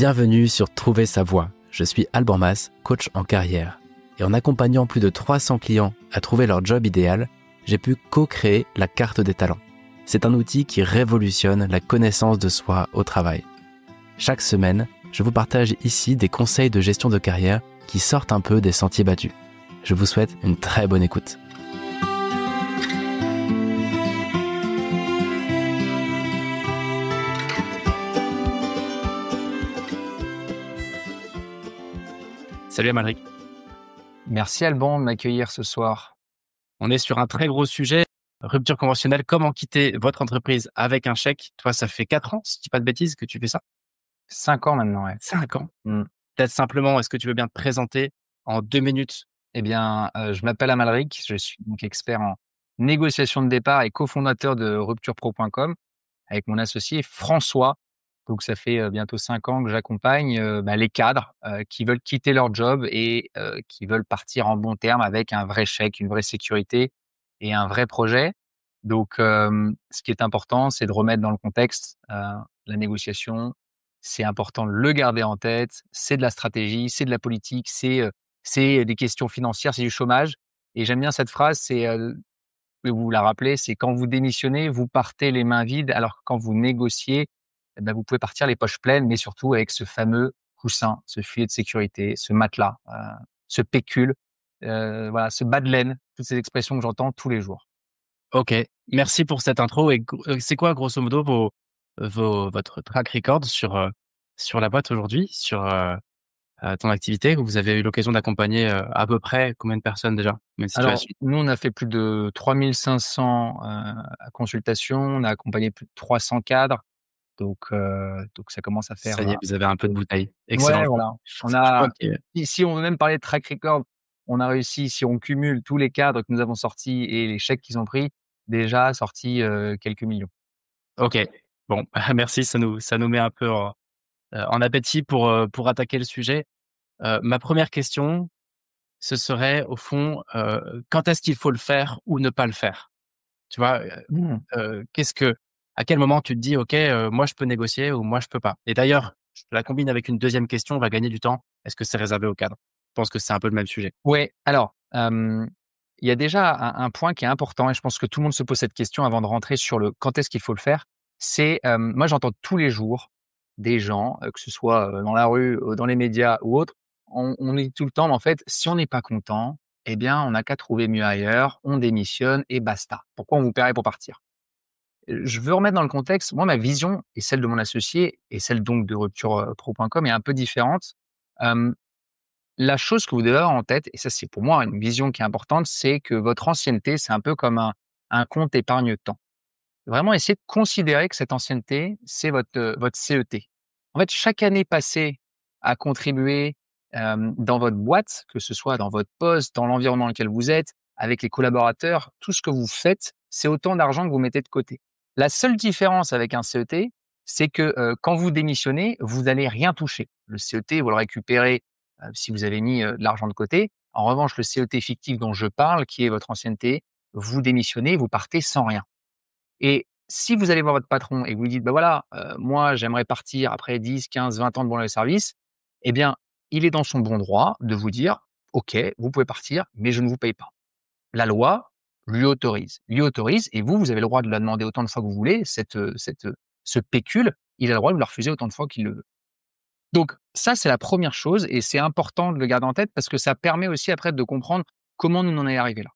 Bienvenue sur Trouver sa voie. Je suis Alban Mas, coach en carrière. Et en accompagnant plus de 300 clients à trouver leur job idéal, j'ai pu co-créer la carte des talents. C'est un outil qui révolutionne la connaissance de soi au travail. Chaque semaine, je vous partage ici des conseils de gestion de carrière qui sortent un peu des sentiers battus. Je vous souhaite une très bonne écoute. Salut Amalric. Merci Alban de m'accueillir ce soir. On est sur un très gros sujet, rupture conventionnelle, comment quitter votre entreprise avec un chèque. Toi, ça fait 4 ans, si je dis pas de bêtises, que tu fais ça. 5 ans maintenant, ouais. 5 ans. Mmh. Peut-être simplement, est-ce que tu veux bien te présenter en 2 minutes? Eh bien, je m'appelle Amalric, je suis donc expert en négociation de départ et cofondateur de rupturepro.com avec mon associé François. Donc ça fait, bientôt 5 ans que j'accompagne, les cadres, qui veulent quitter leur job et qui veulent partir en bons termes avec un vrai chèque, une vraie sécurité et un vrai projet. Donc ce qui est important, c'est de remettre dans le contexte, la négociation. C'est important de le garder en tête. C'est de la stratégie, c'est de la politique, c'est des questions financières, c'est du chômage et j'aime bien cette phrase, c'est, vous la rappelez, c'est quand vous démissionnez, vous partez les mains vides, alors que quand vous négociez, vous pouvez partir les poches pleines, mais surtout avec ce fameux coussin, ce filet de sécurité, ce matelas, ce pécule, voilà, ce bas de laine, toutes ces expressions que j'entends tous les jours. Ok, merci pour cette intro. Et c'est quoi, grosso modo, votre track record sur la boîte aujourd'hui, sur ton activité? Vous avez eu l'occasion d'accompagner à peu près combien de personnes déjà? Même si tu as Alors, su. nous, on a fait plus de 3 500 consultations, on a accompagné plus de 300 cadres, donc ça commence à faire, Ça y est, vous avez un peu de bouteille. Excellent. ouais, voilà. On Je crois a que si on veut même parler de track record, on a réussi, si on cumule tous les cadres que nous avons sortis et les chèques qu'ils ont pris, déjà sorti, quelques millions. ok. Bon, merci. Ça nous met un peu en appétit pour attaquer le sujet. Ma première question, ce serait au fond, quand est-ce qu'il faut le faire ou ne pas le faire? Tu vois? Mmh. À quel moment tu te dis: «OK, moi je peux négocier» ou «Moi je peux pas»? Et d'ailleurs, je te la combine avec une deuxième question, on va gagner du temps. Est-ce que c'est réservé aux cadres? Je pense que c'est un peu le même sujet. Ouais, alors, il y a déjà un point qui est important et je pense que tout le monde se pose cette question avant de rentrer sur le quand est-ce qu'il faut le faire. C'est, moi j'entends tous les jours des gens, que ce soit, dans la rue, dans les médias ou autres, on dit tout le temps: «Mais en fait, si on n'est pas content, eh bien, on n'a qu'à trouver mieux ailleurs, on démissionne et basta. Pourquoi on vous paierait pour partir?» Je veux remettre dans le contexte, moi ma vision et celle de mon associé et celle donc de Rupture, Pro.com est un peu différente. La chose que vous devez avoir en tête, et ça c'est pour moi une vision qui est importante, c'est que votre ancienneté, c'est un peu comme un compte épargne-temps. Vraiment essayer de considérer que cette ancienneté, c'est votre CET. En fait, chaque année passée à contribuer, dans votre boîte, que ce soit dans votre poste, dans l'environnement dans lequel vous êtes, avec les collaborateurs, tout ce que vous faites, c'est autant d'argent que vous mettez de côté. La seule différence avec un CET, c'est que, quand vous démissionnez, vous n'allez rien toucher. Le CET, vous le récupérez, si vous avez mis, de l'argent de côté. En revanche, le CET fictif dont je parle, qui est votre ancienneté, vous démissionnez, vous partez sans rien. Et si vous allez voir votre patron et que vous lui dites: «Bah, voilà, moi j'aimerais partir après 10, 15, 20 ans de bon service», eh bien, il est dans son bon droit de vous dire: «OK, vous pouvez partir, mais je ne vous paye pas». La loi lui autorise et vous, vous avez le droit de la demander autant de fois que vous voulez, ce pécule, il a le droit de vous la refuser autant de fois qu'il le veut. Donc ça, c'est la première chose et c'est important de le garder en tête parce que ça permet aussi après de comprendre comment nous en est arrivé là.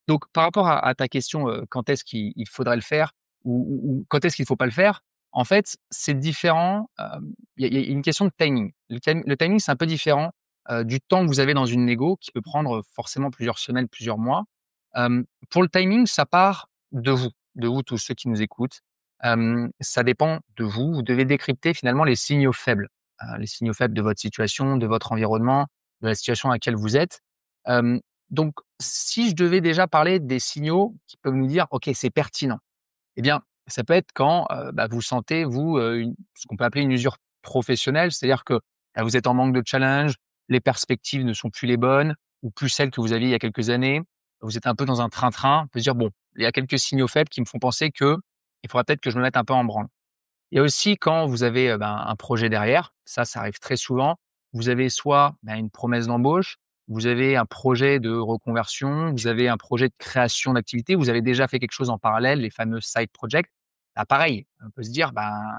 Donc par rapport à ta question, quand est-ce qu'il faudrait le faire ou quand est-ce qu'il ne faut pas le faire? En fait, c'est différent, il y a une question de timing. Le timing, c'est un peu différent, du temps que vous avez dans une négo qui peut prendre, forcément plusieurs semaines, plusieurs mois. Pour le timing, ça part de vous tous ceux qui nous écoutent. Ça dépend de vous. Vous devez décrypter finalement les signaux faibles de votre situation, de votre environnement, de la situation à laquelle vous êtes. Donc si je devais déjà parler des signaux qui peuvent nous dire: «OK, c'est pertinent», eh bien, ça peut être quand, vous sentez vous, ce qu'on peut appeler une usure professionnelle. C'est-à-dire que, vous êtes en manque de challenge, les perspectives ne sont plus les bonnes ou plus celles que vous aviez il y a quelques années. Vous êtes un peu dans un train-train. On peut se dire: «Bon, il y a quelques signaux faibles qui me font penser qu'il faudrait peut-être que je me mette un peu en branle». Il y a aussi quand vous avez, un projet derrière, ça arrive très souvent. Vous avez soit, une promesse d'embauche, vous avez un projet de reconversion, vous avez un projet de création d'activité, vous avez déjà fait quelque chose en parallèle, les fameux side projects. Là, pareil, on peut se dire,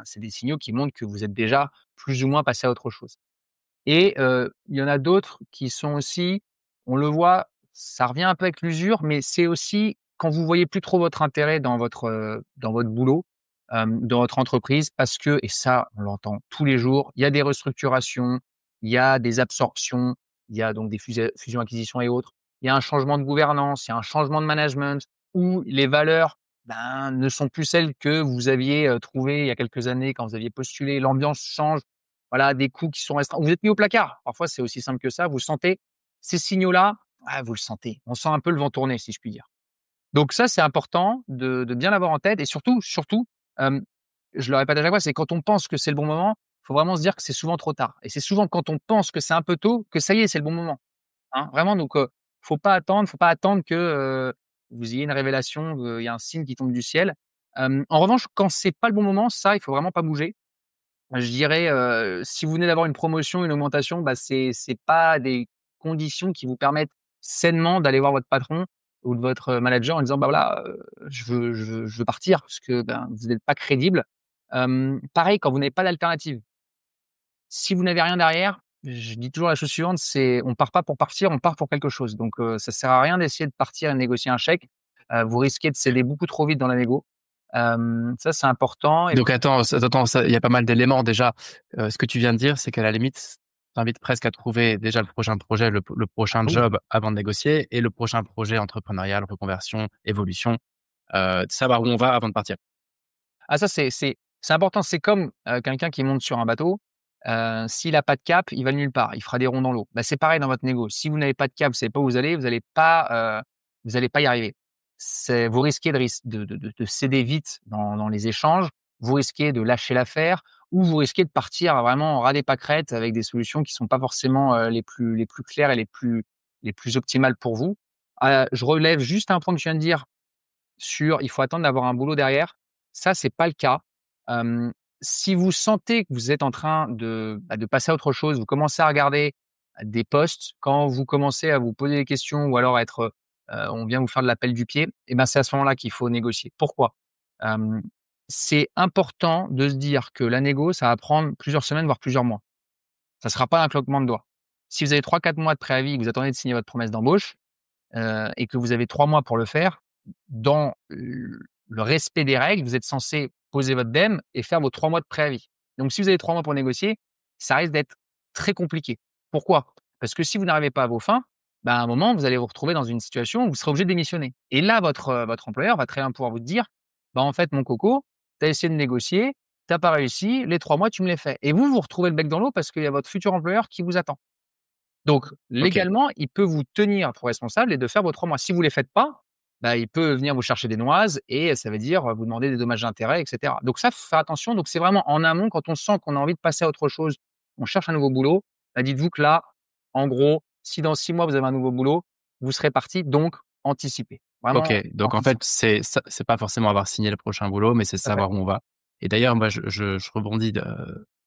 c'est des signaux qui montrent que vous êtes déjà plus ou moins passé à autre chose. Et il y en a d'autres qui sont aussi, on le voit, ça revient un peu avec l'usure, mais c'est aussi quand vous voyez plus trop votre intérêt dans votre boulot, dans votre entreprise parce que et ça, on l'entend tous les jours, il y a des restructurations, il y a des absorptions, il y a donc des fusions-acquisitions et autres. Il y a un changement de gouvernance, il y a un changement de management où les valeurs, ne sont plus celles que vous aviez, trouvées il y a quelques années quand vous aviez postulé. L'ambiance change. Voilà, des coûts qui sont restreints. Vous êtes mis au placard. Parfois, c'est aussi simple que ça. Vous sentez ces signaux-là, vous le sentez. On sent un peu le vent tourner, si je puis dire. Donc ça, c'est important de bien l'avoir en tête et surtout, hem, je le répète à chaque fois, c'est quand on pense que c'est le bon moment, il faut vraiment se dire que c'est souvent trop tard et c'est souvent quand on pense que c'est un peu tôt que ça y est, c'est le bon moment, hein. Vraiment donc faut pas attendre que, vous ayez une révélation, il y a un signe qui tombe du ciel. En revanche, quand c'est pas le bon moment, ça, il faut vraiment pas bouger. Je dirais, si vous venez d'avoir une promotion, une augmentation, c'est pas des conditions qui vous permettent sainement d'aller voir votre patron ou de votre manager en disant: «Bah, voilà, je veux partir» parce que, vous n'êtes pas crédible. Pareil quand vous n'avez pas d'alternative. Si vous n'avez rien derrière, je dis toujours la chose suivante, c'est on part pas pour partir, on part pour quelque chose. Donc, ça sert à rien d'essayer de partir et de négocier un chèque. Vous risquez de céder beaucoup trop vite dans la négo. Ça, c'est important et Donc attends, il y a pas mal d'éléments déjà. Ce que tu viens de dire, c'est qu'à la limite, t'invites presque à trouver déjà le prochain projet, le prochain oui. job avant de négocier et le prochain projet entrepreneurial, reconversion, évolution, de savoir où on va avant de partir. Ah ça c'est important. C'est comme, quelqu'un qui monte sur un bateau, s'il a pas de cap, il va nulle part, il fera des ronds dans l'eau. C'est pareil dans votre négo. Si vous n'avez pas de cap, vous savez pas où vous allez pas y arriver. C'est vous risquez de céder vite dans les échanges, vous risquez de lâcher l'affaire ou vous risquez de partir vraiment en ras des pâquerettes avec des solutions qui sont pas forcément, les plus claires et les plus optimales pour vous. Je relève juste un point que je viens de dire sur il faut attendre d'avoir un boulot derrière. Ça, c'est pas le cas. Hem, Si vous sentez que vous êtes en train de passer à autre chose, vous commencez à regarder des postes, quand vous commencez à vous poser des questions ou alors à être, on vient vous faire de l'appel du pied et c'est à ce moment-là qu'il faut négocier. Pourquoi? Hem, c'est important de se dire que la négo, ça va prendre plusieurs semaines, voire plusieurs mois. Ça sera pas un claquement de doigts. Si vous avez 3-4 mois de préavis et que vous attendez de signer votre promesse d'embauche, et que vous avez 3 mois pour le faire, dans le respect des règles, vous êtes censé poser votre DEM et faire vos 3 mois de préavis. Donc si vous avez 3 mois pour négocier, ça risque d'être très compliqué. Pourquoi? Parce que si vous n'arrivez pas à vos fins, à un moment, vous allez vous retrouver dans une situation où vous serez obligé de démissionner. Et là, votre employeur va très bien pouvoir vous dire: en fait, mon coco, tu as essayé de négocier, tu as pas réussi, les 3 mois, tu me les fais». Et vous, vous retrouvez le bec dans l'eau parce qu'il y a votre futur employeur qui vous attend. Donc OK. légalement, il peut vous tenir pour responsable et de faire vos 3 mois. Si vous les faites pas, il peut venir vous chercher des noises et ça veut dire, vous demander des dommages d'intérêts et cetera. Donc ça, faut faire attention. Donc c'est vraiment en amont quand on sent qu'on a envie de passer à autre chose, on cherche un nouveau boulot, dites-vous que là, en gros, si dans 6 mois vous avez un nouveau boulot, vous serez parti, donc anticipez. OK, Vraiment donc en fait, anticipez. c'est pas forcément avoir signé le prochain boulot, mais c'est Tout à fait. savoir où on va. Et d'ailleurs, moi, je rebondis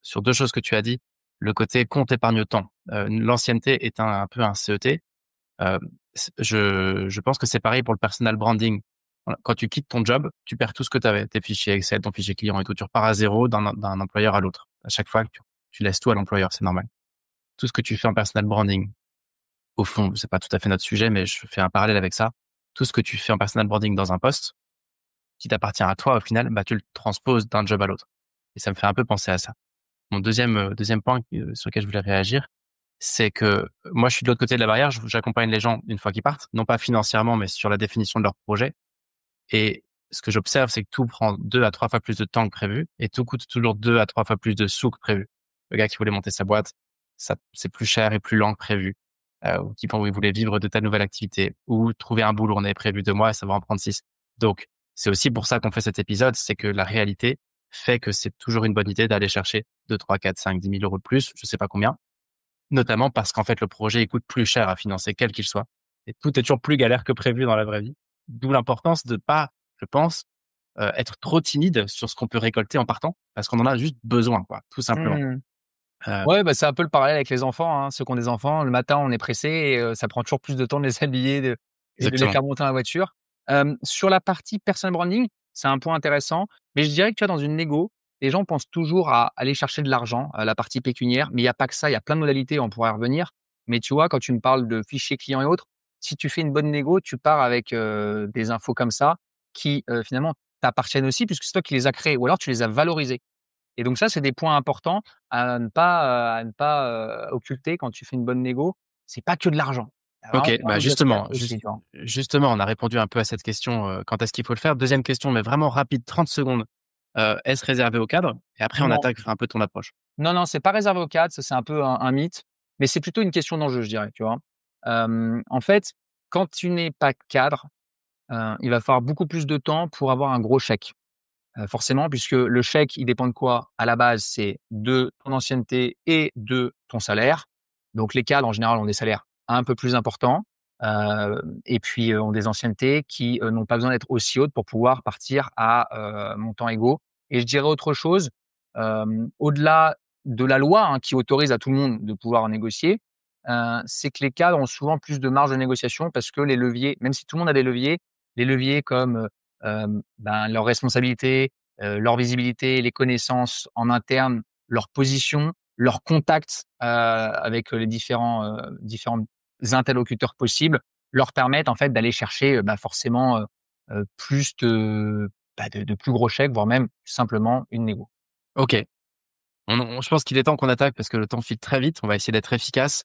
sur 2 choses que tu as dit. Le côté compte épargne-temps. L'ancienneté est un peu un CET. Heu, je pense que c'est pareil pour le personal branding. Voilà, quand tu quittes ton job, tu perds tout ce que tu avais, tes fichiers Excel, ton fichier client et tout. Tu repars à zéro d'un employeur à l'autre. À chaque fois que tu laisses tout à l'employeur, c'est normal. Tout ce que tu fais en personal branding, au fond, c'est pas tout à fait notre sujet, mais je fais un parallèle avec ça. Tout ce que tu fais en personal branding dans un poste, qui t'appartient à toi au final, tu le transposes d'un job à l'autre. Et ça me fait un peu penser à ça. Mon deuxième point, sur lequel je voulais réagir, c'est que moi, je suis de l'autre côté de la barrière. J'accompagne les gens une fois qu'ils partent, non pas financièrement, mais sur la définition de leur projet. Et ce que j'observe, c'est que tout prend 2 à 3 fois plus de temps que prévu et tout coûte toujours 2 à 3 fois plus de sous que prévu. Le gars qui voulait monter sa boîte, ça c'est plus cher et plus lent que prévu. Ou il voulait vivre de telle nouvelle activité ou trouver un boulot, on avait prévu 2 mois et ça va en prendre 6. Donc, c'est aussi pour ça qu'on fait cet épisode, c'est que la réalité fait que c'est toujours une bonne idée d'aller chercher 2, 3, 4, 5, 10 000 € de plus, je sais pas combien, notamment parce qu'en fait, le projet, il coûte plus cher à financer, quel qu'il soit et tout est toujours plus galère que prévu dans la vraie vie. D'où l'importance de pas, je pense, être trop timide sur ce qu'on peut récolter en partant parce qu'on en a juste besoin, quoi, tout simplement. Mmh. Heu, Ouais, bah, c'est un peu le parallèle avec les enfants, hein. Ceux qui ont des enfants, le matin, on est pressé et ça prend toujours plus de temps de les habiller, et de les Exactement. faire monter dans la voiture. Sur la partie personal branding, c'est un point intéressant, mais je dirais que, tu vois, dans une négo, les gens pensent toujours à aller chercher de l'argent, la partie pécuniaire, mais il y a pas que ça, il y a plein de modalités, on pourra y revenir. Mais tu vois, quand tu me parles de fichiers clients et autres, si tu fais une bonne négo, tu pars avec, des infos comme ça qui, finalement, t'appartiennent aussi puisque c'est toi qui les as créées ou alors tu les as valorisées. Et donc ça, c'est des points importants à ne pas, occulter quand tu fais une bonne négo. C'est pas que de l'argent. Il y a OK, vraiment bah, plein d'autres aspects justement, aussi, tu vois? justement, on a répondu un peu à cette question, quand est-ce qu'il faut le faire? Deuxième question, mais vraiment rapide, 30 secondes. Est-ce réservé aux cadres? Et après on Non, attaque un peu ton approche. non, non, c'est pas réservé aux cadres, ça c'est un peu un mythe, mais c'est plutôt une question d'enjeu, je dirais, tu vois? En fait, quand tu n'es pas cadre, il va falloir beaucoup plus de temps pour avoir un gros chèque. Forcément, puisque le chèque, il dépend de quoi? À la base, c'est de ton ancienneté et de ton salaire. Donc les cadres, en général, ont des salaires un peu plus importants, et puis, ont des anciennetés qui, n'ont pas besoin d'être aussi hautes pour pouvoir partir à, montants égaux. Et je dirais autre chose, au-delà de la loi, hein, qui autorise à tout le monde de pouvoir négocier, c'est que les cadres ont souvent plus de marge de négociation parce que les leviers, même si tout le monde a des leviers, les leviers comme, ben, leurs responsabilités, leur visibilité, les connaissances en interne, leur position, leurs contacts, avec les différents interlocuteurs possibles, leur permettent en fait d'aller chercher, bah, forcément, plus de plus gros chèques, voire même simplement une négo. OK. Je pense qu'il est temps qu'on attaque parce que le temps file très vite. On va essayer d'être efficace.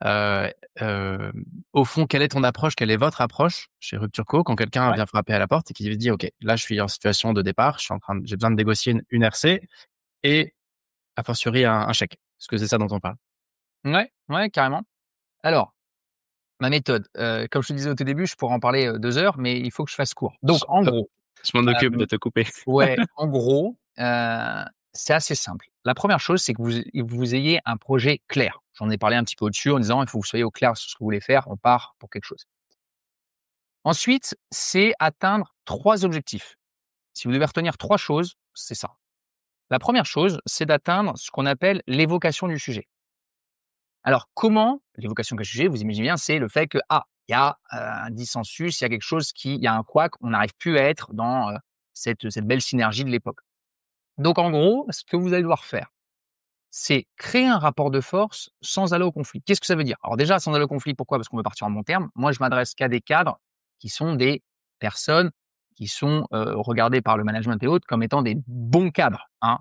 Heu, hem, Au fond, quelle est ton approche? Quelle est votre approche chez Rupture Co quand quelqu'un Ouais. vient frapper à la porte et qui dit: «OK, là, je suis en situation de départ, j'ai besoin de négocier une RC et a fortiori un chèque». Est-ce que c'est ça dont on parle? Ouais, ouais, carrément. Alors, ma méthode, comme je te disais au tout début, je pourrais en parler, 2 heures, mais il faut que je fasse court. Donc en Hop, gros, je m'en occupe de hem te couper. ouais, en gros, c'est assez simple. La première chose, c'est que vous ayez un projet clair. J'en ai parlé un petit peu au-dessus en disant: «Il faut que vous soyez au clair sur ce que vous voulez faire, on part pour quelque chose». Ensuite, c'est atteindre 3 objectifs. Si vous devez retenir 3 choses, c'est ça. La première chose, c'est d'atteindre ce qu'on appelle l'évocation du sujet. Alors comment l'évocation du sujet, vous imaginez bien, c'est le fait que, ah, il y a, un dissensus, il y a quelque chose il y a un couac, on n'arrive plus à être dans, cette belle synergie de l'époque. Donc en gros, ce que vous allez devoir faire, c'est créer un rapport de force sans aller au conflit. Qu'est-ce que ça veut dire? Alors déjà, sans aller au conflit, pourquoi? Parce qu'on veut partir en bon terme. Moi, je m'adresse qu'à des cadres qui sont des personnes qui sont, regardées par le management et autres comme étant des bons cadres, hein.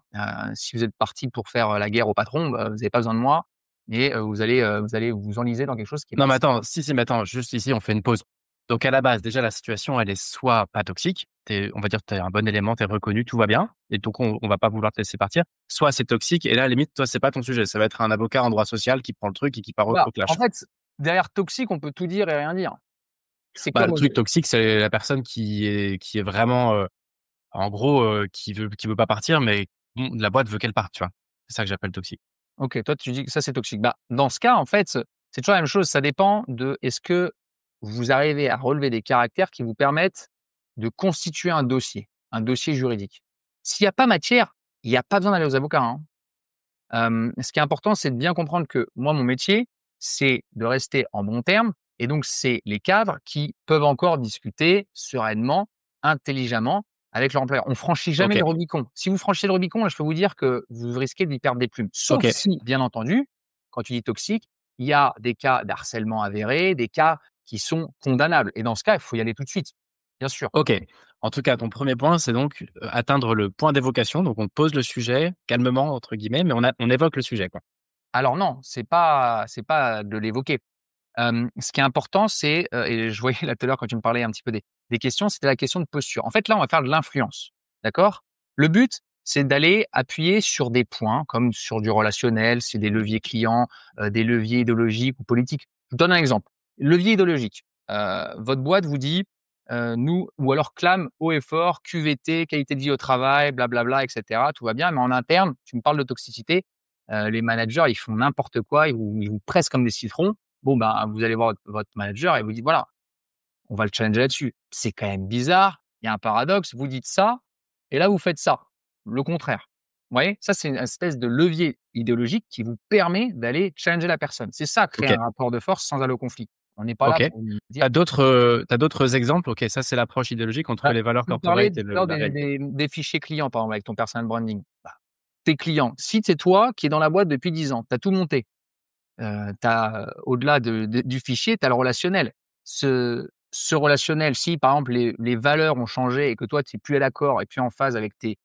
Si vous êtes parti pour faire, la guerre au patron, bah, vous avez pas besoin de moi et vous allez vous enliser dans quelque chose qui est Non, pas mais sain. attends, si, mais attends, juste ici, on fait une pause. Donc à la base, déjà, la situation, elle est soit pas toxique, on va dire que tu es un bon élément, tu es reconnu, tout va bien et donc on va pas vouloir te laisser partir. Soit c'est toxique et là, à la limite, toi, c'est pas ton sujet. Ça va être un avocat en droit social qui prend le truc et qui part Bah, au en clash. fait, derrière toxique, on peut tout dire et rien dire. C'est Bah, comme le truc toxique, c'est la personne qui est vraiment, en gros, qui veut pas partir, mais bon, la boîte veut qu'elle parte, tu vois? C'est ça que j'appelle toxique. OK, toi tu dis que ça c'est toxique. Bah, dans ce cas, en fait, c'est toujours la même chose. Ça dépend de est-ce que vous arrivez à relever des caractères qui vous permettent de constituer un dossier juridique. S'il y a pas matière, il y a pas besoin d'aller aux avocats, hein. Ce qui est important, c'est de bien comprendre que moi, mon métier, c'est de rester en bons termes et donc c'est les cadres qui peuvent encore discuter sereinement, intelligemment avec leur employeur. On franchit jamais OK, le Rubicon. Si vous franchissez le Rubicon, là, je peux vous dire que vous risquez d'y perdre des plumes. Sauf OK. si, bien entendu, quand tu dis toxique, il y a des cas d'harcèlement avérés, des cas qui sont condamnables et dans ce cas, il faut y aller tout de suite, bien sûr. OK. En tout cas, ton premier point, c'est donc, atteindre le point d'évocation. Donc on pose le sujet «calmement» entre guillemets, mais on évoque le sujet, quoi. Alors non, c'est pas de l'évoquer. Ce qui est important, c'est, et je voyais là tout à l'heure quand tu me parlais un petit peu des questions, c'était la question de posture. En fait, là, on va faire de l'influence, d'accord? Le but, c'est d'aller appuyer sur des points, comme sur du relationnel, c'est des leviers clients, des leviers idéologiques ou politiques. Je vous donne un exemple. Levier idéologique, votre boîte vous dit, nous ou alors clame haut et fort QVT, qualité de vie au travail, blablabla et cetera, tout va bien, mais en interne, tu me parles de toxicité, les managers, ils font n'importe quoi, ils vous pressent comme des citrons. Bon, ben, vous allez voir votre manager et vous dites: «Voilà, on va le challenger là-dessus. C'est quand même bizarre, il y a un paradoxe, vous dites ça, Et là, vous faites ça, le contraire. Vous voyez? Ça, c'est une espèce de levier idéologique qui vous permet d'aller challenger la personne. C'est ça, créer OK, un rapport de force sans aller au conflit. On n'est pas là OK. pour vous dire Tu d'autres exemples? OK, ça, c'est l'approche idéologique entre bah, les valeurs tu me parlais corporate et tout à le l'heure la réalité. des fichiers clients, par exemple, avec ton personal branding. Bah, tes clients, si c'est toi qui es dans la boîte depuis 10 ans, tu as tout monté, tu as, au-delà du fichier, tu as le relationnel. Ce relationnel, si par exemple les valeurs ont changé et que toi tu es plus d'accord et plus en phase avec tes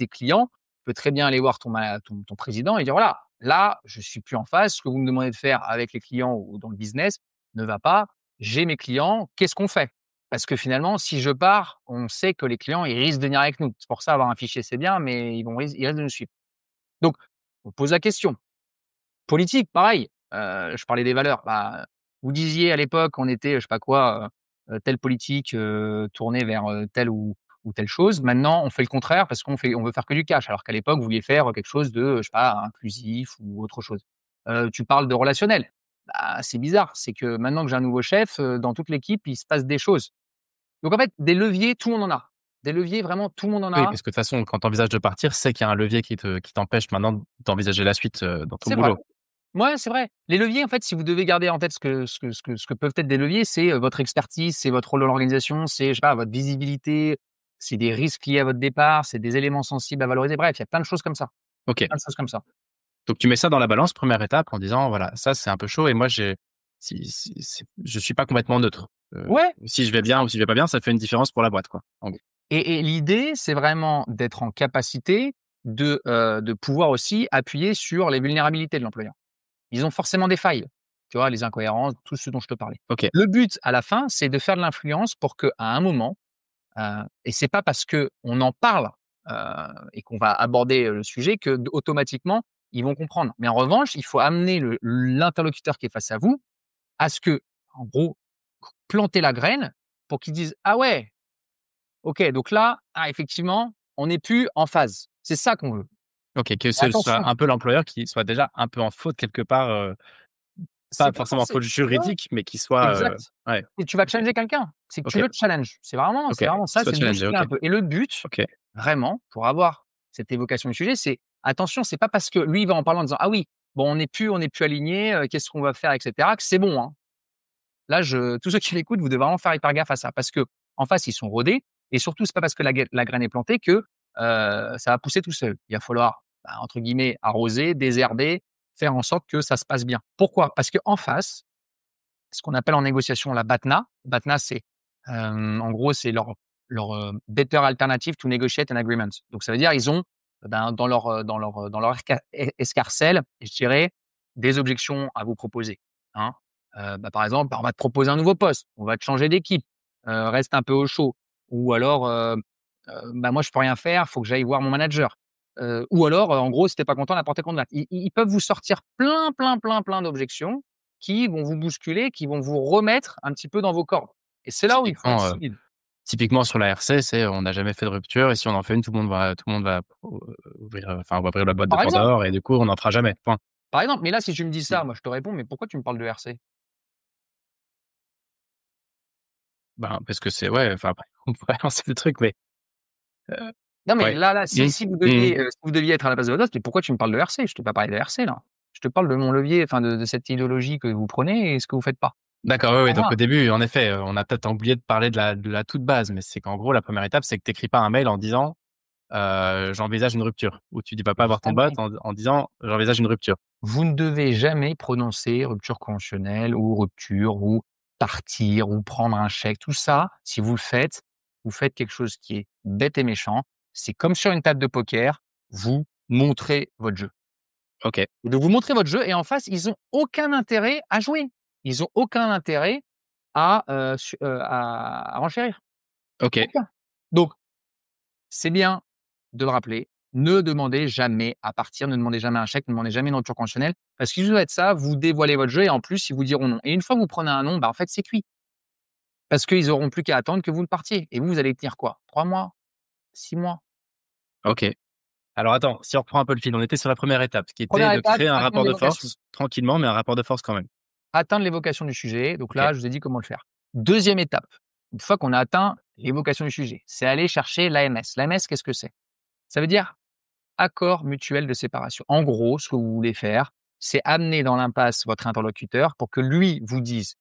clients, tu peux très bien aller voir ton président et dire: «Voilà, là, je suis plus en phase, ce que vous me demandez de faire avec les clients ou dans le business ne va pas. J'ai mes clients, qu'est-ce qu'on fait?» Parce que finalement, si je pars, on sait que les clients, ils risquent de venir avec nous. C'est pour ça avoir un fichier, c'est bien, mais ils risquent de nous suivre. Donc on pose la question. Politique, pareil, je parlais des valeurs. Bah, vous disiez à l'époque, on était, je sais pas quoi, telle politique, tournée vers, telle ou telle chose. Maintenant, on fait le contraire parce on veut faire que du cash, alors qu'à l'époque, vous vouliez faire, quelque chose de, je sais pas, inclusif ou autre chose. Tu parles de relationnel. Bah, c'est bizarre, c'est que maintenant que j'ai un nouveau chef, dans toute l'équipe, il se passe des choses. Donc en fait, des leviers, tout le monde en a. Des leviers, vraiment, tout le monde en Oui, a. parce que de toute façon, quand tu envisages de partir, c'est qu'il y a un levier qui t'empêche maintenant d'envisager la suite, dans ton C'est vrai. boulot. Ouais, c'est vrai. Les leviers, en fait, si vous devez garder en tête ce que peuvent être des leviers, c'est, votre expertise, c'est votre rôle dans l'organisation, c'est, je sais pas, votre visibilité, c'est des risques liés à votre départ, c'est des éléments sensibles à valoriser. Bref, il y a plein de choses comme ça, OK. plein de choses comme ça. Donc tu mets ça dans la balance, première étape, en disant: «Voilà, ça, c'est un peu chaud et moi, si c'est je suis pas complètement neutre. Ouais, Si je vais c'est ça bien ou si je vais pas bien, ça fait une différence pour la boîte, quoi», en gros. et l'idée, c'est vraiment d'être en capacité de pouvoir aussi appuyer sur les vulnérabilités de l'employeur. Ils ont forcément des failles, tu vois? Les incohérences, tout ce dont je te parlais. OK. Le but, à la fin, c'est de faire de l'influence pour qu'à un moment, et c'est pas parce qu'on en parle, et qu'on va aborder, le sujet que d automatiquement, ils vont comprendre. Mais en revanche, il faut amener l'interlocuteur qui est face à vous à ce que, en gros, planter la graine pour qu'ils disent: «Ah ouais, OK, donc là, ah effectivement, on n'est plus en phase». C'est ça qu'on veut. OK, que Et ce soit attention, un peu l'employeur qui soit déjà un peu en faute quelque part, c'est pas pas forcément en forcé faute ouais, juridique, mais qui soit, exact. ouais. Et tu vas OK, challenger quelqu'un. C'est que tu OK, le challenges. C'est OK. vraiment Qu'il ça, soit c'est de challengé, bousculer OK, un peu et le but, OK. vraiment, pour avoir cette évocation du sujet, c'est attention, c'est pas parce que lui, il va en parler en disant: «Ah oui, bon, on n'est plus alignés, qu'est-ce qu'on va faire?» et cetera, que c'est bon, hein. Là, tous ceux qui l'écoutent, vous devez vraiment faire hyper gaffe à ça parce qu'en face, ils sont rodés et surtout, c'est pas parce que la graine est plantée que, ça va pousser tout seul. Il va falloir, bah, entre guillemets, «arroser», désherber, faire en sorte que ça se passe bien. Pourquoi? Parce qu'en face, ce qu'on appelle en négociation la BATNA. BATNA, c'est, en gros, c'est leur Better Alternative to Negotiate an Agreement. Donc ça veut dire ils ont, ben, dans leur escarcelle, je dirais, des objections à vous proposer, hein. Bah, par exemple, bah, on va te proposer un nouveau poste, on va te changer d'équipe, reste un peu au chaud ou alors, bah, moi je peux rien faire, il faut que j'aille voir mon manager. Ou alors, en gros, si tu es pas content, la porte est grande ouverte. Ils peuvent vous sortir plein, plein, plein, plein d'objections qui vont vous bousculer, qui vont vous remettre un petit peu dans vos cordes et c'est là où il faut être Typiquement, solide. typiquement sur la RC, c'est on n'a jamais fait de rupture et si on en fait une, tout le monde va ouvrir, enfin, on va ouvrir la boîte de Par exemple Pandore et du coup, on n'en fera jamais, point. par exemple, mais là, si tu me dis Mmh. ça, moi, je te réponds: «Mais pourquoi tu me parles de RC?» Ben, parce que c'est ouais, enfin, après, on pourrait lancer le truc, mais heu, Non, mais ouais. là, si Mmh. si vous Mmh. deviez, si vous deviez être à la place de votre boss, mais pourquoi tu me parles de RC? Je t'ai pas parlé de RC, là. Je te parle de mon levier, enfin de cette idéologie que vous prenez et ce que vous faites pas. D'accord, oui, oui, Pour donc moi, au début, en effet, on a peut-être oublié de parler de la toute base, mais c'est qu'en gros, la première étape, c'est que tu écris pas un mail en disant, «J'envisage une rupture» ou tu dis vas pas voir ton bot jamais. en disant: «J'envisage une rupture». Vous ne devez jamais prononcer rupture conventionnelle ou rupture ou partir ou prendre un chèque. Tout ça, si vous le faites, vous faites quelque chose qui est bête et méchant. C'est comme sur une table de poker, vous montrez votre jeu. OK, Et donc vous montrez votre jeu et en face, ils ont aucun intérêt à jouer. Ils ont aucun intérêt à renchérir. OK, Aucun. Donc c'est bien de le rappeler. Ne demandez jamais à partir, ne demandez jamais un chèque, ne demandez jamais une rupture conventionnelle parce qu'il va être ça, vous dévoilez votre jeu et en plus, ils vous diront non et une fois que vous prenez un non, bah, en fait, c'est cuit parce qu'ils auront plus qu'à attendre que vous ne partiez et vous allez tenir quoi? 3 mois? 6 mois? OK. Alors attends, si on reprend un peu le fil, on était sur la première étape, qui était Première de étape, créer un atteindre rapport de l'évocation. force, tranquillement, mais un rapport de force quand même. Atteindre l'évocation du sujet, donc OK, là, je vous ai dit comment le faire. Deuxième étape, une fois qu'on a atteint l'évocation du sujet, c'est aller chercher l'AMS. L'AMS, qu'est-ce que c'est? Ça veut dire accord mutuel de séparation. En gros, ce que vous voulez faire, c'est amener dans l'impasse votre interlocuteur pour que lui vous dise: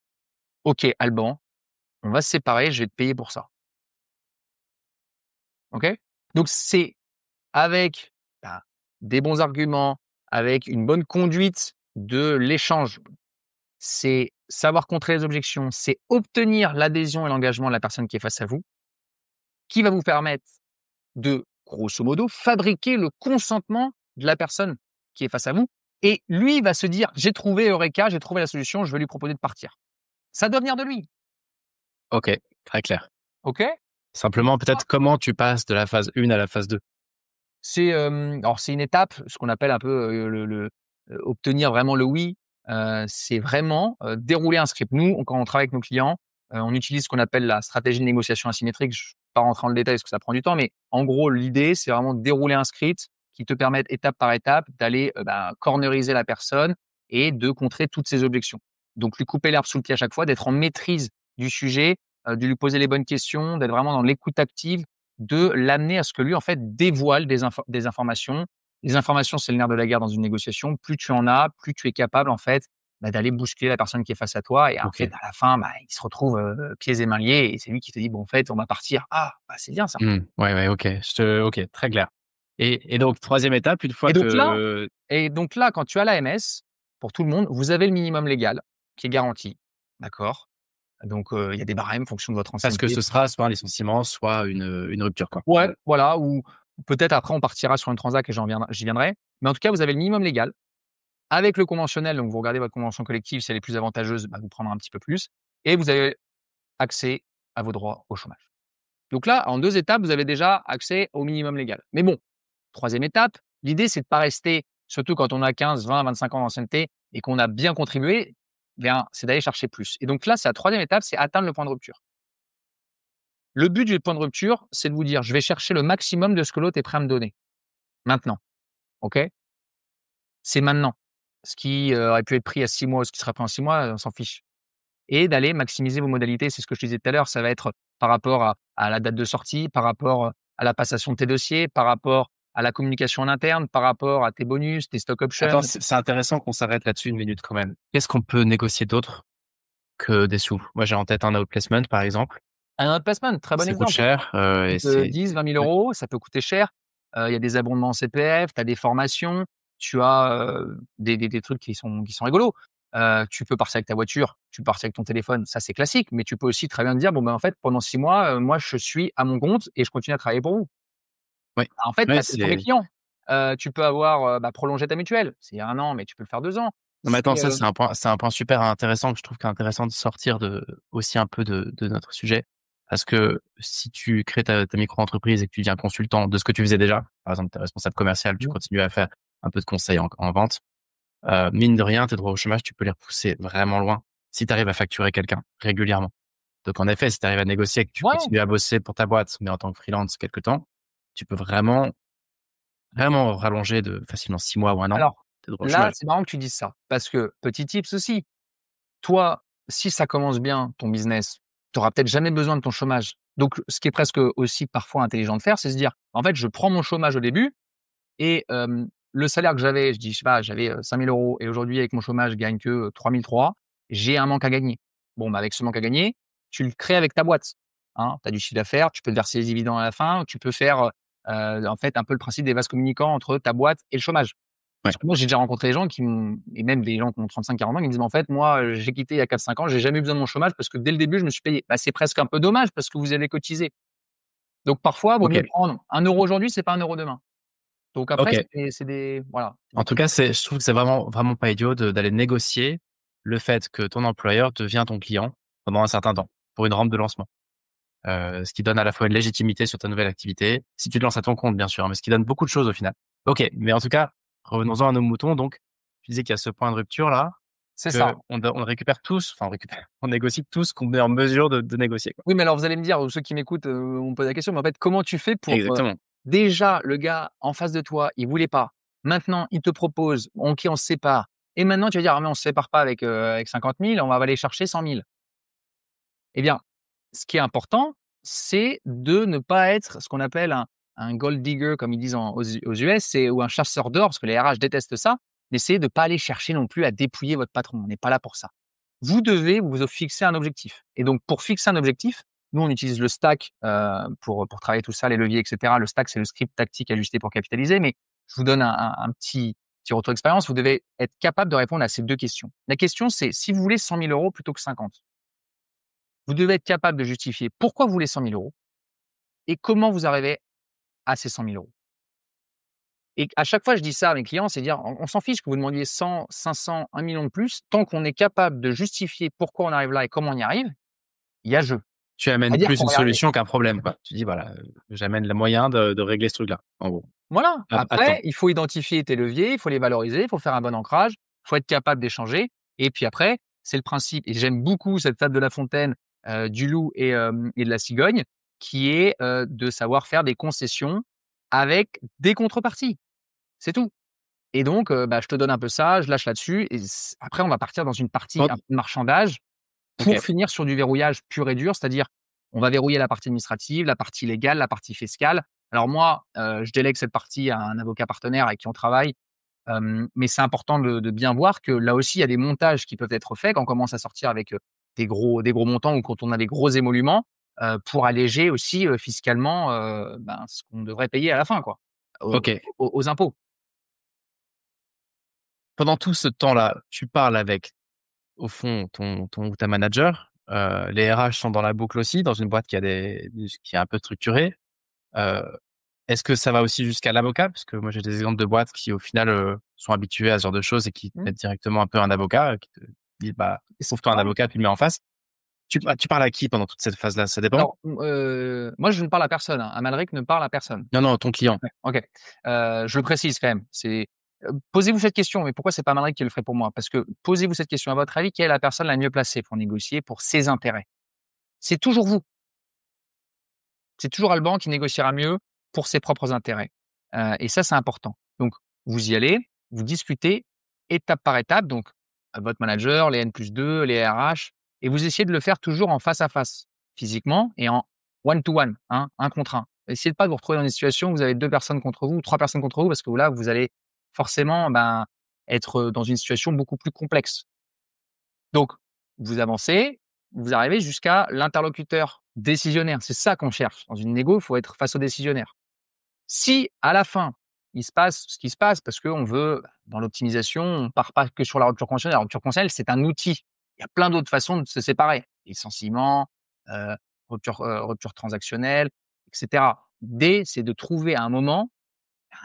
«OK, Alban, on va se séparer, je vais te payer pour ça». OK? Donc c'est avec, bah, des bons arguments, avec une bonne conduite de l'échange. C'est savoir contrer les objections, c'est obtenir l'adhésion et l'engagement de la personne qui est face à vous, qui va vous permettre de, grosso modo, fabriquer le consentement de la personne qui est face à vous et lui va se dire: «J'ai trouvé Eureka, j'ai trouvé la solution, je vais lui proposer de partir». Ça doit venir de lui, OK, très clair. OK? Simplement, peut-être comment tu passes de la phase 1 à la phase 2? C'est, alors c'est une étape, ce qu'on appelle un peu, obtenir vraiment le oui, c'est vraiment, dérouler un script. Nous, quand on travaille avec nos clients, on utilise ce qu'on appelle la stratégie de négociation asymétrique. Je ne vais pas rentrer dans le détail parce que ça prend du temps, mais en gros, l'idée, c'est vraiment de dérouler un script qui te permette étape par étape d'aller, corneriser la personne et de contrer toutes ses objections. Donc lui couper l'herbe sous le pied à chaque fois, d'être en maîtrise du sujet, de lui poser les bonnes questions, d'être vraiment dans l'écoute active, de l'amener à ce que lui, en fait, dévoile des informations. Les informations, c'est le nerf de la guerre dans une négociation. Plus tu en as, plus tu es capable, en fait, d'aller bousculer la personne qui est face à toi et en fait, OK. à la fin, il se retrouve, pieds et mains liés et c'est lui qui te dit: «Bon, en fait, on va partir». «Ah, bah, c'est bien ça». Mmh. Ouais, ouais, OK. OK, très clair. Et donc troisième étape, une fois Et donc là que et donc là, quand tu as l'AMS, pour tout le monde, vous avez le minimum légal qui est garanti, d'accord? Donc, il y a des barèmes en fonction de votre parce que ancienneté. ce sera soit un licenciement, soit une rupture, quoi. Ouais, voilà, ou peut-être après on partira sur une transac et j'y viendrai. Mais en tout cas, vous avez le minimum légal. Avec le conventionnel, donc vous regardez votre convention collective, si elle est plus avantageuse, vous prendrez un petit peu plus et vous avez accès à vos droits au chômage. Donc là, en 2 étapes, vous avez déjà accès au minimum légal. Mais bon, troisième étape, l'idée c'est de pas rester, surtout quand on a 15, 20, 25 ans d'ancienneté et qu'on a bien contribué, bien, c'est d'aller chercher plus. Et donc là, c'est la troisième étape, c'est atteindre le point de rupture. Le but du point de rupture, c'est de vous dire: «Je vais chercher le maximum de ce que l'autre est prêt à me donner, maintenant». OK? C'est maintenant. Ce qui, aurait pu être pris à 6 mois ou ce qui sera pris en 6 mois, on s'en fiche. Et d'aller maximiser vos modalités. C'est ce que je te disais tout à l'heure, ça va être par rapport à la date de sortie, par rapport, à la passation de tes dossiers, par rapport à la communication en interne, par rapport à tes bonus, tes stock options. Attends, c'est intéressant qu'on s'arrête là-dessus une minute quand même. Qu'est-ce qu'on peut négocier d'autre que des sous? Moi, j'ai en tête un outplacement, par exemple. Un outplacement, très bon Ça coûte exemple. cher, et Coûte, c'est 10-20 000 ouais. €, ça peut coûter cher. Il y a des abondements en CPF, tu as des formations, tu as, des trucs qui sont rigolos. Tu peux partir avec ta voiture, tu peux partir avec ton téléphone, ça c'est classique, mais tu peux aussi très bien te dire: «Bon, en fait, pendant 6 mois, moi je suis à mon compte et je continue à travailler pour vous». Ouais. En fait, tu Ouais, as tes 1 c'est clients. Tu peux avoir, prolongé ta mutuelle. C'est 1 an, mais tu peux le faire 2 ans. non, mais attends, C'est, ça, c'est un point super intéressant que je trouve qu'intéressant de sortir aussi un peu de notre sujet. Parce que si tu crées ta micro-entreprise et que tu deviens consultant de ce que tu faisais déjà, par exemple, tu es responsable commercial, tu mmh, continues à faire un peu de conseil en vente, mine de rien, tes droits au chômage, tu peux les repousser vraiment loin si tu arrives à facturer quelqu'un régulièrement. Donc en effet, si tu arrives à négocier et que tu ouais. continues à bosser pour ta boîte, mais en tant que freelance quelque temps, tu peux vraiment, vraiment rallonger de facilement 6 mois ou un an Alors tes droits au là, chômage. c'est marrant que tu dises ça parce que petit tips aussi, toi, si ça commence bien ton business, tu auras peut-être jamais besoin de ton chômage. Donc ce qui est presque aussi parfois intelligent de faire, c'est se dire: «En fait, je prends mon chômage au début et le salaire que j'avais», je dis, je sais pas, j'avais, 5 000 € et aujourd'hui avec mon chômage, je gagne que, 3 300. J'ai un manque à gagner. Bon, avec ce manque à gagner, tu le crées avec ta boîte, hein. Tu as du chiffre d'affaires, tu peux te verser les dividendes à la fin, tu peux faire, en fait, un peu le principe des vases communicants entre ta boîte et le chômage. Ouais. Parce que moi, j'ai déjà rencontré des gens qui m'ont et même des gens qui ont 35-40 ans, qui me disent: «Mais en fait, moi, j'ai quitté il y a 4-5 ans, j'ai jamais eu besoin de mon chômage parce que dès le début, je me suis payé». C'est presque un peu dommage parce que vous avez cotisé. Donc parfois, vaut mieux OK. prendre 1 € aujourd'hui, c'est pas 1 € demain. Donc après, OK. c'est des voilà, c'est des En tout petits cas, je trouve que c'est vraiment, vraiment pas idiot d'aller négocier le fait que ton employeur devient ton client pendant un certain temps pour une rampe de lancement. Ce qui donne à la fois une légitimité sur ta nouvelle activité, si tu te lances à ton compte, bien sûr, mais ce qui donne beaucoup de choses au final. OK, mais en tout cas, revenons-en à nos moutons. Donc, tu disais qu'il y a ce point de rupture là, c'est ça. on récupère tous, enfin on récupère, on négocie tout ce qu'on est en mesure de négocier, quoi. Oui, mais alors vous allez me dire, ou ceux qui m'écoutent, vont me poser la question, mais en fait, comment tu fais pour, Exactement. déjà le gars en face de toi, il voulait pas. Maintenant, il te propose, OK, on se sépare et maintenant tu vas dire: «Ah mais on se sépare pas avec 50 000, on va aller chercher 100 000». Eh bien, ce qui est important, c'est de ne pas être ce qu'on appelle un gold digger, comme ils disent aux US, ou un chasseur d'or, parce que les RH détestent ça. N'essayez de pas aller chercher non plus à dépouiller votre patron. On n'est pas là pour ça. Vous devez vous fixer un objectif. Et donc, pour fixer un objectif, nous, on utilise le stack pour travailler tout ça, les leviers, etc. Le stack, c'est le script tactique ajusté pour capitaliser. Mais je vous donne un petit retour d'expérience. Vous devez être capable de répondre à ces deux questions. La question, c'est si vous voulez 100 000 euros plutôt que 50, vous devez être capable de justifier pourquoi vous voulez 100 000 euros et comment vous arrivez à ces 100 000 euros. Et à chaque fois, je dis ça à mes clients, c'est dire, on s'en fiche que vous demandiez 100, 500, 1 million de plus, tant qu'on est capable de justifier pourquoi on arrive là et comment on y arrive, il y a jeu. Tu amènes C'est-à-dire plus qu'on une va y arriver. solution qu'un problème, quoi. Tu dis: «Voilà, j'amène le moyen de régler ce truc-là», en gros. Voilà. Attends, Après, il faut identifier tes leviers, il faut les valoriser, il faut faire un bon ancrage, il faut être capable d'échanger. Et puis après, c'est le principe, et j'aime beaucoup cette fable de La Fontaine, du loup et de la cigogne, qui est de savoir faire des concessions avec des contreparties. C'est tout. Et donc, je te donne un peu ça, je lâche là-dessus et après on va partir dans une partie un quand peu de marchandage pour OK. finir sur du verrouillage pur et dur. C'est-à-dire, on va verrouiller la partie administrative, la partie légale, la partie fiscale. Alors moi, je délègue cette partie à un avocat partenaire avec qui on travaille, mais c'est important de bien voir que là aussi, il y a des montages qui peuvent être faits quand on commence à sortir avec, des gros montants ou quand on a des gros émoluments, pour alléger aussi, fiscalement, ce qu'on devrait payer à la fin quoi, aux OK. aux impôts. Pendant tout ce temps-là, tu parles avec, au fond, ton ou ta manager, les RH sont dans la boucle aussi, dans une boîte qui est un peu structurée. Heu, Est-ce que ça va aussi jusqu'à l'avocat? Parce que moi, j'ai des exemples de boîtes qui, au final, sont habituées à ce genre de choses et qui te Mmh. mettent directement un peu un avocat, qui te disent: «Bah, trouve-toi un Ouais. avocat, tu le mets en face». Tu parles à qui pendant toute cette phase-là? Ça dépend? Alors, moi je ne parle à personne, hein. Amalric ne parle à personne. Non, non, ton client. Ouais, OK. Je le précise quand même. Posez-vous cette question, mais pourquoi c'est pas Amalric qui le ferait pour moi? Parce que posez-vous cette question, à votre avis, quelle est la personne la mieux placée pour négocier pour ses intérêts? C'est toujours vous. C'est toujours Alban qui négociera mieux pour ses propres intérêts, et ça, c'est important. Donc vous y allez, vous discutez étape par étape, donc votre manager, les N+2, les RH, et vous essayez de le faire toujours en face à face, physiquement et en one to one, hein, 1 contre 1. Essayez de pas vous retrouver dans une situation où vous avez 2 personnes contre vous ou 3 personnes contre vous parce que là, vous allez forcément, être dans une situation beaucoup plus complexe. Donc, vous avancez, vous arrivez jusqu'à l'interlocuteur décisionnaire. C'est ça qu'on cherche. Dans une négo, il faut être face au décisionnaire. Si à la fin, il se passe ce qui se passe, parce qu'on veut, dans l'optimisation, on part pas que sur la rupture conventionnelle. La rupture conventionnelle, c'est un outil. Il y a plein d'autres façons de se séparer. Licenciement, rupture transactionnelle, etc. L'idée, c'est de trouver à un moment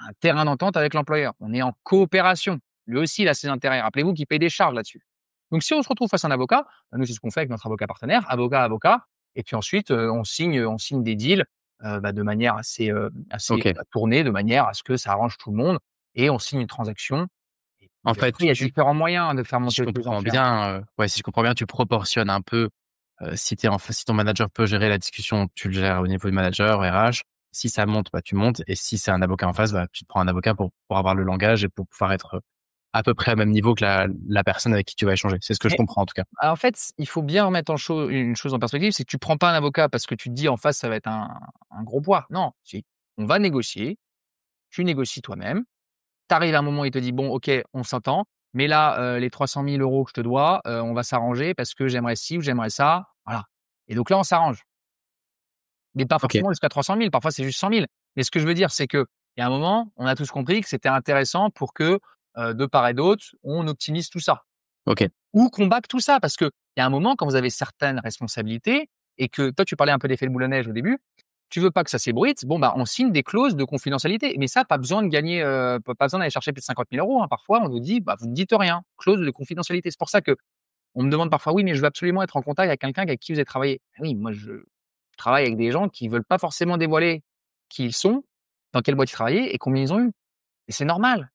un terrain d'entente avec l'employeur. On est en coopération. Lui aussi, il a ses intérêts. Rappelez-vous qu'il paye des charges là-dessus. Donc, si on se retrouve face à un avocat, nous, c'est ce qu'on fait avec notre avocat partenaire, avocat, avocat, et puis ensuite, on signe des deals de manière assez OK. tournée, de manière à ce que ça arrange tout le monde, et on signe une transaction. Et En puis fait, après, il y a différents moyens de faire si je monter les comprends enchères. bien, ouais, si je comprends bien, tu proportionnes un peu, si ton manager peut gérer la discussion, tu le gères au niveau du manager, RH. Si ça monte, bah, tu montes et si c'est un avocat en face, bah, tu te prends un avocat pour avoir le langage et pour pouvoir être, à peu près au même niveau que la personne avec qui tu vas échanger. C'est ce que je Mais comprends en tout cas. en fait, il faut bien remettre une chose en perspective, c'est que tu prends pas un avocat parce que tu te dis en face, ça va être un gros poids. Non, on va négocier, tu négocies toi-même. Tu arrives à un moment, il te dit: «Bon, OK, on s'entend, mais là, les 300 000 € que je te dois, on va s'arranger parce que j'aimerais ci ou j'aimerais ça». Voilà, et donc là, on s'arrange. Mais pas OK, forcément jusqu'à 300 000, parfois c'est juste 100 000. Mais ce que je veux dire, c'est qu'il y a un moment, on a tous compris que c'était intéressant pour que, de part et d'autre, on optimise tout ça. OK. Ou qu'on bâcle tout ça, parce qu'il y a un moment, quand vous avez certaines responsabilités et que toi, tu parlais un peu d'effet de boule à neige au début, tu veux pas que ça s'ébruite, bon, on signe des clauses de confidentialité. Mais ça, pas besoin de gagner, pas besoin d'aller chercher plus de 50 000 €, hein. Parfois, on vous dit: «Vous ne dites rien, clause de confidentialité». C'est pour ça qu'on me demande parfois: «Oui, mais je veux absolument être en contact avec quelqu'un avec qui vous avez travaillé». Ah oui, moi, je travaille avec des gens qui veulent pas forcément dévoiler qui ils sont, dans quelle boîte ils travaillaient et combien ils ont eu, et c'est normal.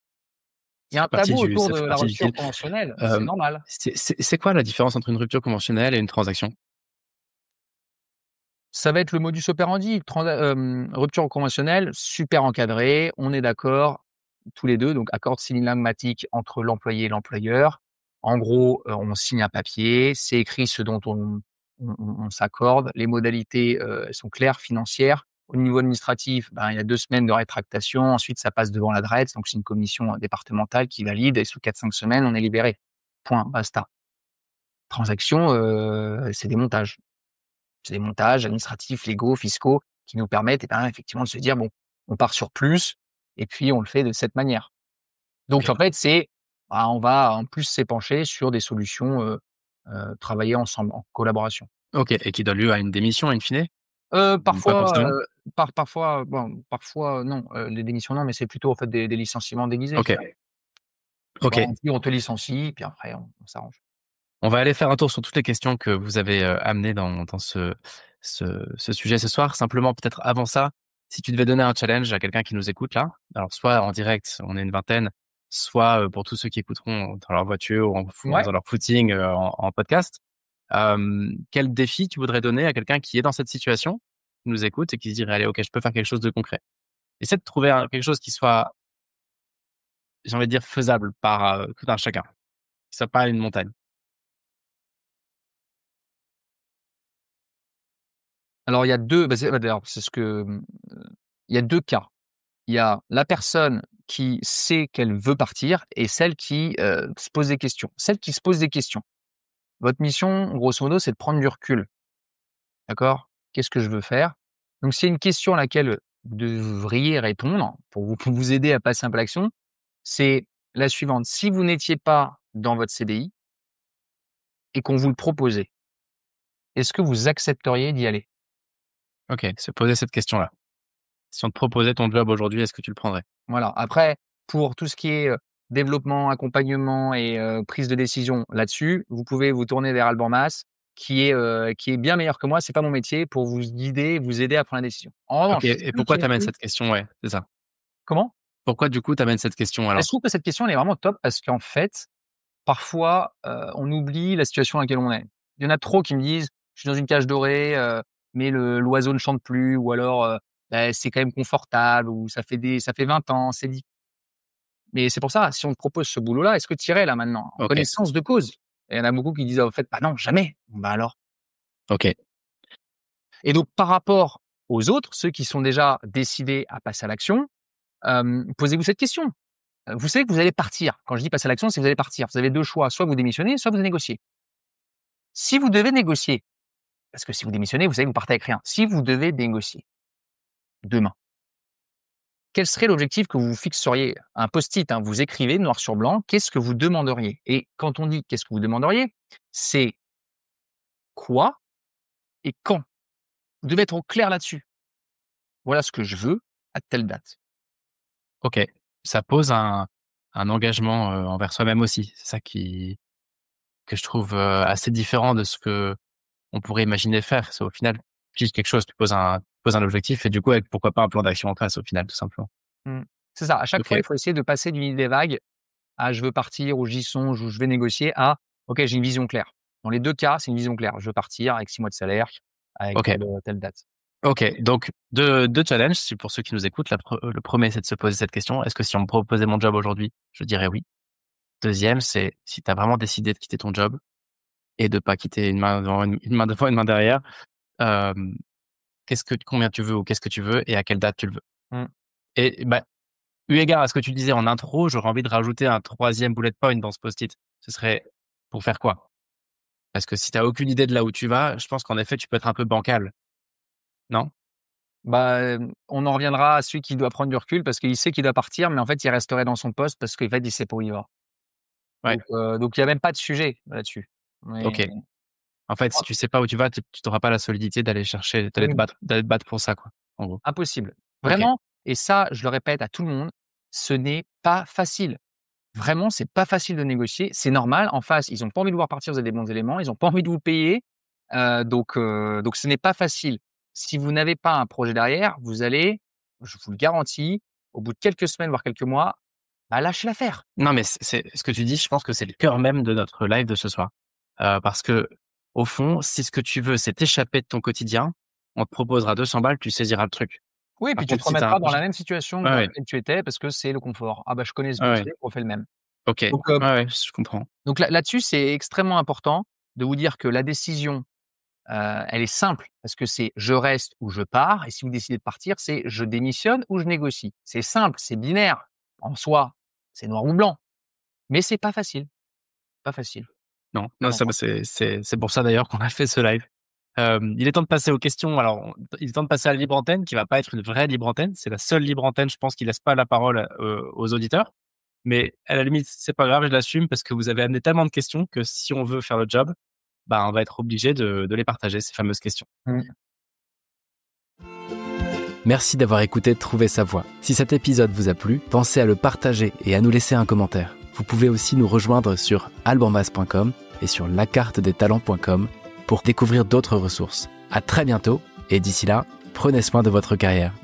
Il y a un tabou autour Ça de fait la partie du rupture deal. conventionnelle, c'est normal. C'est quoi la différence entre une rupture conventionnelle et une transaction? Ça va être le modus operandi. Rupture conventionnelle, super encadré, on est d'accord tous les 2, donc accord synagmatique entre l'employé et l'employeur. En gros, on signe un papier, c'est écrit ce dont on s'accorde. Les modalités, elles sont claires, financières. Au niveau administratif, ben, il y a 2 semaines de rétractation. Ensuite, ça passe devant la DRETS, donc c'est une commission, départementale qui valide et sous 4-5 semaines, on est libéré. Point, basta. Transaction, c'est des montages. C'est des montages administratifs, légaux, fiscaux qui nous permettent, effectivement de se dire: «Bon, on part sur plus et puis on le fait de cette manière». Donc en OK. fait, on va en plus s'épancher sur des solutions, travailler ensemble, en collaboration. OK et qui donne lieu à une démission in fine? Ou pas Parfois, forcément? parfois non, les démissions non, mais c'est plutôt en fait des licenciements déguisés. OK, Tu vois? On OK. dit: «On te licencie», puis après on s'arrange. On va aller faire un tour sur toutes les questions que vous avez, amenées dans ce sujet ce soir. Simplement, peut-être avant ça, si tu devais donner un challenge à quelqu'un qui nous écoute là, alors soit en direct, on est une vingtaine, soit, pour tous ceux qui écouteront dans leur voiture ou Ouais. dans leur footing, en podcast, quel défi tu voudrais donner à quelqu'un qui est dans cette situation, qui nous écoute et qui se dirait: «Allez, OK, je peux faire quelque chose de concret». Essaie de trouver quelque chose qui soit, j'ai envie de dire, faisable par, tout un chacun, qui soit pas une montagne. Alors il y a 2, d'ailleurs c'est ce que, il y a 2 cas. Il y a la personne qui sait qu'elle veut partir et celle qui, se pose des questions. Celle qui se pose des questions. Votre mission, grosso modo, c'est de prendre du recul, d'accord? Qu'est-ce que je veux faire? Donc c'est une question à laquelle vous devriez répondre pour vous aider à passer un peu à l'action. C'est la suivante: si vous n'étiez pas dans votre CDI et qu'on vous le proposait, est-ce que vous accepteriez d'y aller? OK, se poser cette question-là. Si on te proposait ton job aujourd'hui, est-ce que tu le prendrais? Voilà. Après, pour tout ce qui est, développement, accompagnement et prise de décision là-dessus, vous pouvez vous tourner vers Alban Mas qui est bien meilleur que moi. C'est pas mon métier pour vous guider, vous aider à prendre la décision. En OK revanche, et ceux pourquoi qui tu amènes estiment cette question? Ouais, c'est ça. comment? Pourquoi du coup tu amènes cette question Bah, je alors? trouve que cette question, elle est vraiment top parce qu'en fait, parfois, on oublie la situation dans laquelle on est. Il y en a trop qui me disent: «Je suis dans une cage dorée, mais le l'oiseau ne chante plus» ou alors, «C'est quand même confortable» ou ça fait 20 ans, c'est dit». Mais c'est pour ça, si on te propose ce boulot-là, est-ce que tu irais là maintenant? En OK, connaissance de cause. Et il y en a beaucoup qui disent: «En fait, bah non, jamais». Bon bah alors. OK, Et donc par rapport aux autres, ceux qui sont déjà décidés à passer à l'action, posez-vous cette question. Vous savez que vous allez partir. Quand je dis passer à l'action, c'est que vous allez partir. Vous avez 2 choix, soit vous démissionnez, soit vous négociez. Si vous devez négocier, parce que si vous démissionnez, vous savez que vous partez avec rien. Si vous devez négocier demain, quel serait l'objectif que vous vous fixeriez? Un post-it, hein, vous écrivez noir sur blanc, qu'est-ce que vous demanderiez? Et quand on dit: «Qu'est-ce que vous demanderiez?», c'est quoi et quand. Vous devez être au clair là-dessus. Voilà ce que je veux à telle date. OK. Ça pose un engagement, envers soi-même aussi. C'est ça qui que je trouve, assez différent de ce qu'on pourrait imaginer faire. C'est au final juste quelque chose, tu poses un objectif et du coup avec pourquoi pas un plan d'action en face au final tout simplement. Mmh. C'est ça, à chaque fois, OK, il faut essayer de passer d'une idée vague à «je veux partir» ou «j'y songe» ou «je vais négocier» à «OK, j'ai une vision claire». Dans les 2 cas, c'est une vision claire. Je veux partir avec 6 mois de salaire, avec OK. telle date. OK, donc deux challenges, si pour ceux qui nous écoutent. Le 1er, c'est de se poser cette question: «Est-ce que si on me proposait mon job aujourd'hui, je dirais oui?» Deuxième, c'est si tu as vraiment décidé de quitter ton job et de pas quitter une main devant une main devant, une main derrière, hem, combien tu veux ou qu'est-ce que tu veux et à quelle date tu le veux? Mmh. Et bah, eu égard à ce que tu disais en intro, j'aurais envie de rajouter un troisième bullet point dans ce post-it. Ce serait pour faire quoi? Parce que si tu as aucune idée de là où tu vas, je pense qu'en effet, tu peux être un peu bancal, non? Bah, on en reviendra à celui qui doit prendre du recul parce qu'il sait qu'il doit partir, mais en fait, il resterait dans son poste parce qu'en fait, il sait pas où il va. Ouais, Donc il y a même pas de sujet là-dessus. Mais OK. En fait, si tu sais pas où tu vas, tu auras pas la solidité oui. d'aller te battre pour ça, quoi, en gros. Impossible. OK, Vraiment, et ça, je le répète à tout le monde, ce n'est pas facile. Vraiment, c'est pas facile de négocier. C'est normal. En face, ils ont pas envie de vous voir partir, vous avez des bons éléments. Ils ont pas envie de vous payer. Donc ce n'est pas facile. Si vous n'avez pas un projet derrière, vous allez, je vous le garantis, au bout de quelques semaines, voire quelques mois, bah, lâcher l'affaire. non, mais c'est ce que tu dis, je pense que c'est le cœur même de notre live de ce soir. Parce que au fond, si ce que tu veux, c'est t'échapper de ton quotidien, on te proposera 200 balles, tu saisiras le truc. Oui, et Par puis tu te contre, si tu as un remettras dans la projet même situation ouais, dans ouais, laquelle tu étais parce que c'est le confort. «Ah bah, je connais ce ouais, ouais, métier, on fait le même». OK. Ouais, Donc ouais, je comprends. là là-dessus, c'est extrêmement important de vous dire que la décision elle est simple parce que c'est je reste ou je pars et si vous décidez de partir, c'est je démissionne ou je négocie. C'est simple, c'est binaire. En soi, c'est noir ou blanc, mais c'est pas facile, pas facile. Non, non, Vraiment ça, bah, pas. c'est pour ça d'ailleurs qu'on a fait ce live. Il est temps de passer aux questions. Alors, il est temps de passer à la libre antenne, qui va pas être une vraie libre antenne. C'est la seule libre antenne, je pense, qui laisse pas la parole, aux auditeurs. Mais à la limite, c'est pas grave, je l'assume parce que vous avez amené tellement de questions que si on veut faire le job, bah, on va être obligé de les partager, ces fameuses questions. Mmh. Merci d'avoir écouté Trouver sa voix. Si cet épisode vous a plu, pensez à le partager et à nous laisser un commentaire. Vous pouvez aussi nous rejoindre sur albormas.com et sur lacartedestalents.com pour découvrir d'autres ressources. À très bientôt et d'ici là, prenez soin de votre carrière.